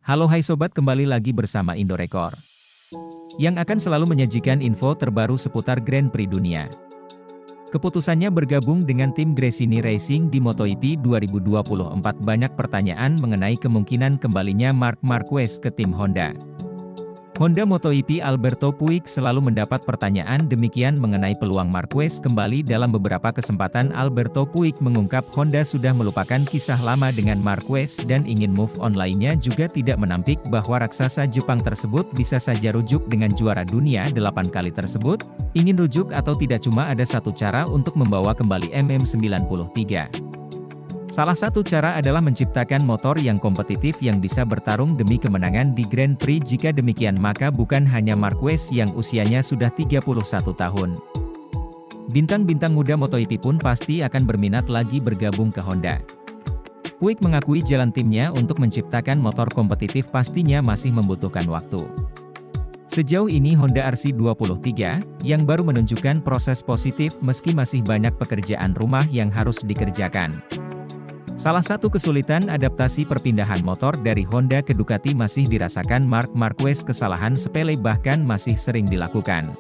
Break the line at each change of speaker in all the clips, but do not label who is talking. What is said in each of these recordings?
Halo hai sobat, kembali lagi bersama Indorekor, yang akan selalu menyajikan info terbaru seputar Grand Prix dunia. Keputusannya bergabung dengan tim Gresini Racing di MotoGP 2024. Banyak pertanyaan mengenai kemungkinan kembalinya Marc Marquez ke tim Honda. Honda MotoGP Alberto Puig selalu mendapat pertanyaan demikian mengenai peluang Marquez kembali. Dalam beberapa kesempatan Alberto Puig mengungkap Honda sudah melupakan kisah lama dengan Marquez dan ingin move on. Lainnya juga tidak menampik bahwa raksasa Jepang tersebut bisa saja rujuk dengan juara dunia 8 kali tersebut. Ingin rujuk atau tidak, cuma ada satu cara untuk membawa kembali MM93. Salah satu cara adalah menciptakan motor yang kompetitif yang bisa bertarung demi kemenangan di Grand Prix. Jika demikian maka bukan hanya Marquez yang usianya sudah 31 tahun. Bintang-bintang muda MotoGP pun pasti akan berminat lagi bergabung ke Honda. Puig mengakui jalan timnya untuk menciptakan motor kompetitif pastinya masih membutuhkan waktu. Sejauh ini Honda RC23, yang baru menunjukkan proses positif meski masih banyak pekerjaan rumah yang harus dikerjakan. Salah satu kesulitan adaptasi perpindahan motor dari Honda ke Ducati masih dirasakan Marc Marquez. Kesalahan sepele bahkan masih sering dilakukan.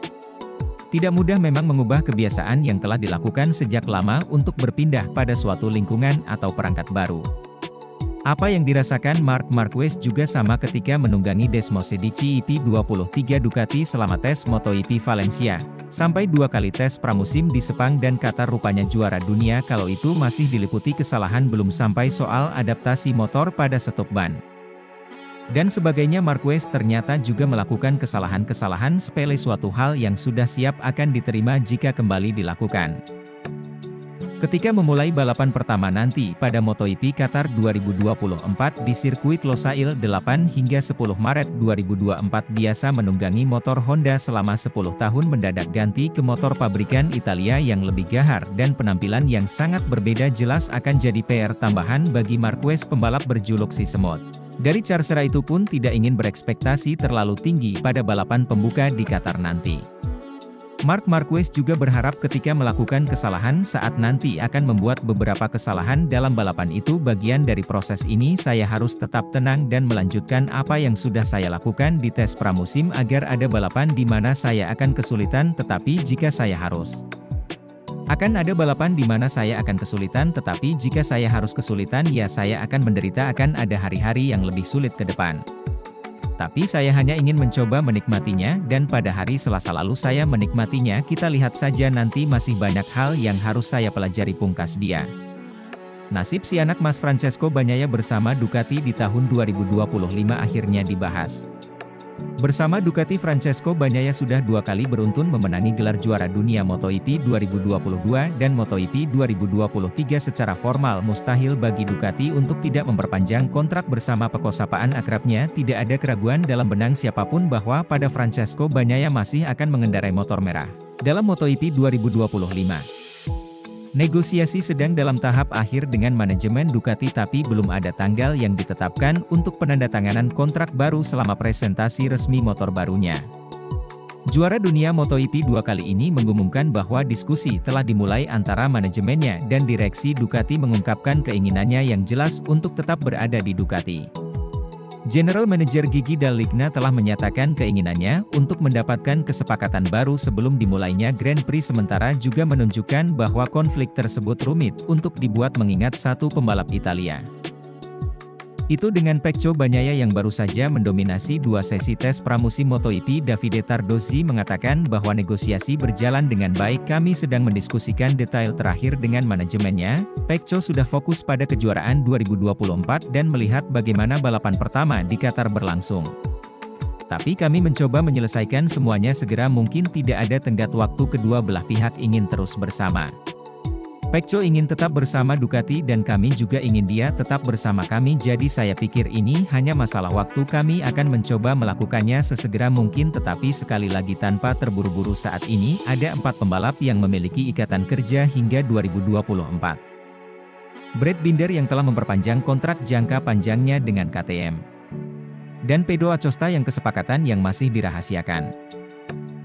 Tidak mudah memang mengubah kebiasaan yang telah dilakukan sejak lama untuk berpindah pada suatu lingkungan atau perangkat baru. Apa yang dirasakan Marc Marquez juga sama ketika menunggangi Desmosedici EP23 Ducati selama tes MotoGP Valencia, sampai 2 kali tes pramusim di Sepang dan Qatar. Rupanya juara dunia kalau itu masih diliputi kesalahan, belum sampai soal adaptasi motor pada stop ban dan sebagainya. Marquez ternyata juga melakukan kesalahan-kesalahan sepele, suatu hal yang sudah siap akan diterima jika kembali dilakukan. Ketika memulai balapan pertama nanti pada MotoGP Qatar 2024 di sirkuit Losail 8 hingga 10 Maret 2024, biasa menunggangi motor Honda selama 10 tahun mendadak ganti ke motor pabrikan Italia yang lebih gahar dan penampilan yang sangat berbeda jelas akan jadi PR tambahan bagi Marquez. Pembalap berjuluk si semut dari Charcera itu pun tidak ingin berekspektasi terlalu tinggi pada balapan pembuka di Qatar nanti. Marc Marquez juga berharap ketika melakukan kesalahan saat nanti akan membuat beberapa kesalahan dalam balapan itu bagian dari proses ini. Saya harus tetap tenang dan melanjutkan apa yang sudah saya lakukan di tes pramusim agar ada balapan di mana saya akan kesulitan, tetapi jika saya harus kesulitan ya saya akan menderita, akan ada hari-hari yang lebih sulit ke depan. Tapi saya hanya ingin mencoba menikmatinya, dan pada hari Selasa lalu saya menikmatinya. Kita lihat saja nanti, masih banyak hal yang harus saya pelajari, pungkas dia. Nasib si anak Mas Francesco Bagnaia bersama Ducati di tahun 2025 akhirnya dibahas. Bersama Ducati, Francesco Bagnaia sudah 2 kali beruntun memenangi gelar juara dunia MotoGP 2022 dan MotoGP 2023 secara formal. Mustahil bagi Ducati untuk tidak memperpanjang kontrak bersama pekosapaan akrabnya. Tidak ada keraguan dalam benang siapapun bahwa pada Francesco Bagnaia masih akan mengendarai motor merah dalam MotoGP 2025. Negosiasi sedang dalam tahap akhir dengan manajemen Ducati, tapi belum ada tanggal yang ditetapkan untuk penandatanganan kontrak baru selama presentasi resmi motor barunya. Juara dunia MotoGP 2 kali ini mengumumkan bahwa diskusi telah dimulai antara manajemennya dan direksi Ducati, mengungkapkan keinginannya yang jelas untuk tetap berada di Ducati. General Manager Gigi Dall'Igna telah menyatakan keinginannya untuk mendapatkan kesepakatan baru sebelum dimulainya Grand Prix, sementara juga menunjukkan bahwa konflik tersebut rumit untuk dibuat mengingat satu pembalap Italia itu dengan Pecco Bagnaia yang baru saja mendominasi 2 sesi tes pramusim MotoGP. Davide Tardozzi mengatakan bahwa negosiasi berjalan dengan baik, kami sedang mendiskusikan detail terakhir dengan manajemennya. Pecco sudah fokus pada kejuaraan 2024 dan melihat bagaimana balapan pertama di Qatar berlangsung. Tapi kami mencoba menyelesaikan semuanya segera mungkin, tidak ada tenggat waktu, kedua belah pihak ingin terus bersama. Pecco ingin tetap bersama Ducati dan kami juga ingin dia tetap bersama kami, jadi saya pikir ini hanya masalah waktu. Kami akan mencoba melakukannya sesegera mungkin, tetapi sekali lagi tanpa terburu-buru. Saat ini ada 4 pembalap yang memiliki ikatan kerja hingga 2024. Brad Binder yang telah memperpanjang kontrak jangka panjangnya dengan KTM, dan Pedro Acosta yang kesepakatan yang masih dirahasiakan.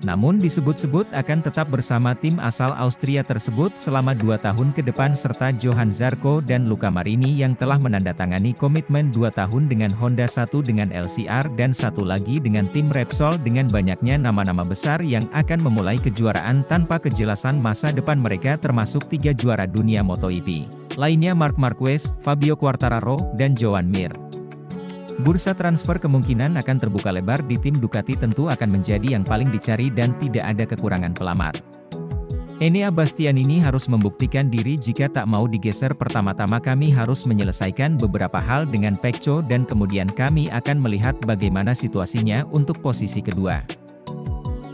Namun disebut-sebut akan tetap bersama tim asal Austria tersebut selama 2 tahun ke depan serta Johann Zarco dan Luca Marini yang telah menandatangani komitmen 2 tahun dengan Honda, 1 dengan LCR dan 1 lagi dengan tim Repsol. Dengan banyaknya nama-nama besar yang akan memulai kejuaraan tanpa kejelasan masa depan mereka termasuk 3 juara dunia MotoGP lainnya, Marc Marquez, Fabio Quartararo, dan Joan Mir. Bursa transfer kemungkinan akan terbuka lebar di tim Ducati tentu akan menjadi yang paling dicari dan tidak ada kekurangan pelamar. Enea Bastianini harus membuktikan diri jika tak mau digeser. Pertama-tama kami harus menyelesaikan beberapa hal dengan Pecco dan kemudian kami akan melihat bagaimana situasinya untuk posisi kedua.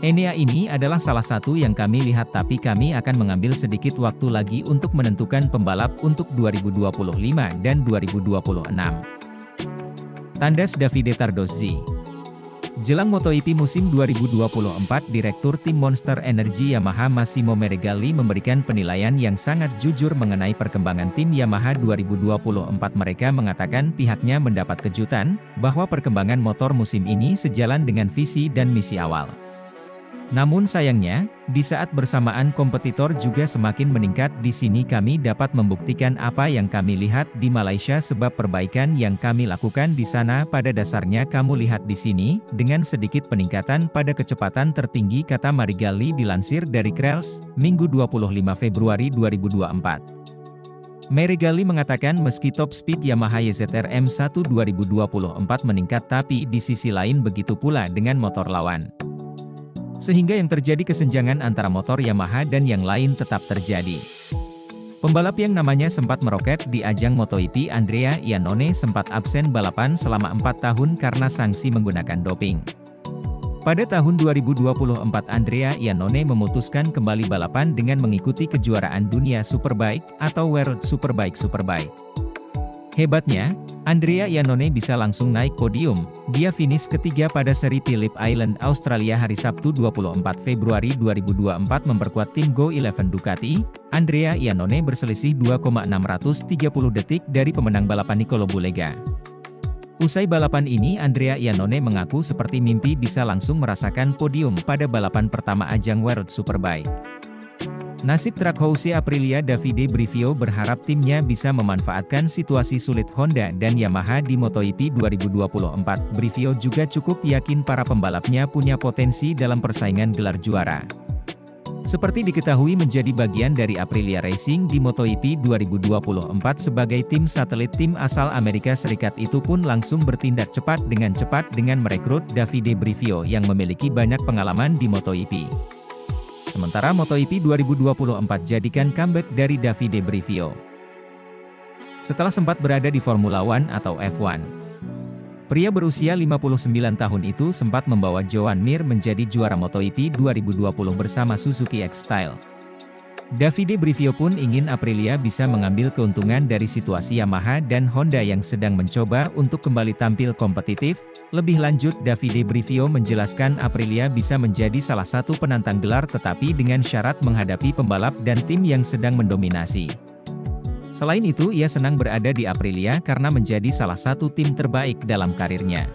Enea ini adalah salah satu yang kami lihat tapi kami akan mengambil sedikit waktu lagi untuk menentukan pembalap untuk 2025 dan 2026. Tandas Davide Tardozzi. Jelang MotoGP musim 2024, Direktur Tim Monster Energy Yamaha Massimo Meregalli memberikan penilaian yang sangat jujur mengenai perkembangan tim Yamaha 2024. Mereka mengatakan pihaknya mendapat kejutan, bahwa perkembangan motor musim ini sejalan dengan visi dan misi awal. Namun sayangnya, di saat bersamaan kompetitor juga semakin meningkat. Di sini kami dapat membuktikan apa yang kami lihat di Malaysia sebab perbaikan yang kami lakukan di sana pada dasarnya kamu lihat di sini, dengan sedikit peningkatan pada kecepatan tertinggi, kata Meregalli dilansir dari Krels, Minggu 25 Februari 2024. Meregalli mengatakan meski top speed Yamaha YZR M1 2024 meningkat tapi di sisi lain begitu pula dengan motor lawan. Sehingga yang terjadi kesenjangan antara motor Yamaha dan yang lain tetap terjadi. Pembalap yang namanya sempat meroket di ajang MotoGP, Andrea Iannone, sempat absen balapan selama 4 tahun karena sanksi menggunakan doping. Pada tahun 2024 Andrea Iannone memutuskan kembali balapan dengan mengikuti kejuaraan dunia Superbike atau World Superbike. Hebatnya, Andrea Iannone bisa langsung naik podium. Dia finish ketiga pada seri Phillip Island, Australia hari Sabtu 24 Februari 2024 memperkuat tim Go11 Ducati. Andrea Iannone berselisih 2,630 detik dari pemenang balapan Nicolo Bulega. Usai balapan ini Andrea Iannone mengaku seperti mimpi bisa langsung merasakan podium pada balapan pertama ajang World Superbike. Nasib Trackhouse Aprilia Davide Brivio berharap timnya bisa memanfaatkan situasi sulit Honda dan Yamaha di MotoGP 2024. Brivio juga cukup yakin para pembalapnya punya potensi dalam persaingan gelar juara. Seperti diketahui menjadi bagian dari Aprilia Racing di MotoGP 2024 sebagai tim satelit tim asal Amerika Serikat itu pun langsung bertindak cepat dengan merekrut Davide Brivio yang memiliki banyak pengalaman di MotoGP. Sementara MotoGP 2024 jadikan comeback dari Davide Brivio. Setelah sempat berada di Formula One atau F1, pria berusia 59 tahun itu sempat membawa Joan Mir menjadi juara MotoGP 2020 bersama Suzuki X-Style. Davide Brivio pun ingin Aprilia bisa mengambil keuntungan dari situasi Yamaha dan Honda yang sedang mencoba untuk kembali tampil kompetitif. Lebih lanjut, Davide Brivio menjelaskan Aprilia bisa menjadi salah satu penantang gelar tetapi dengan syarat menghadapi pembalap dan tim yang sedang mendominasi. Selain itu ia senang berada di Aprilia karena menjadi salah satu tim terbaik dalam karirnya.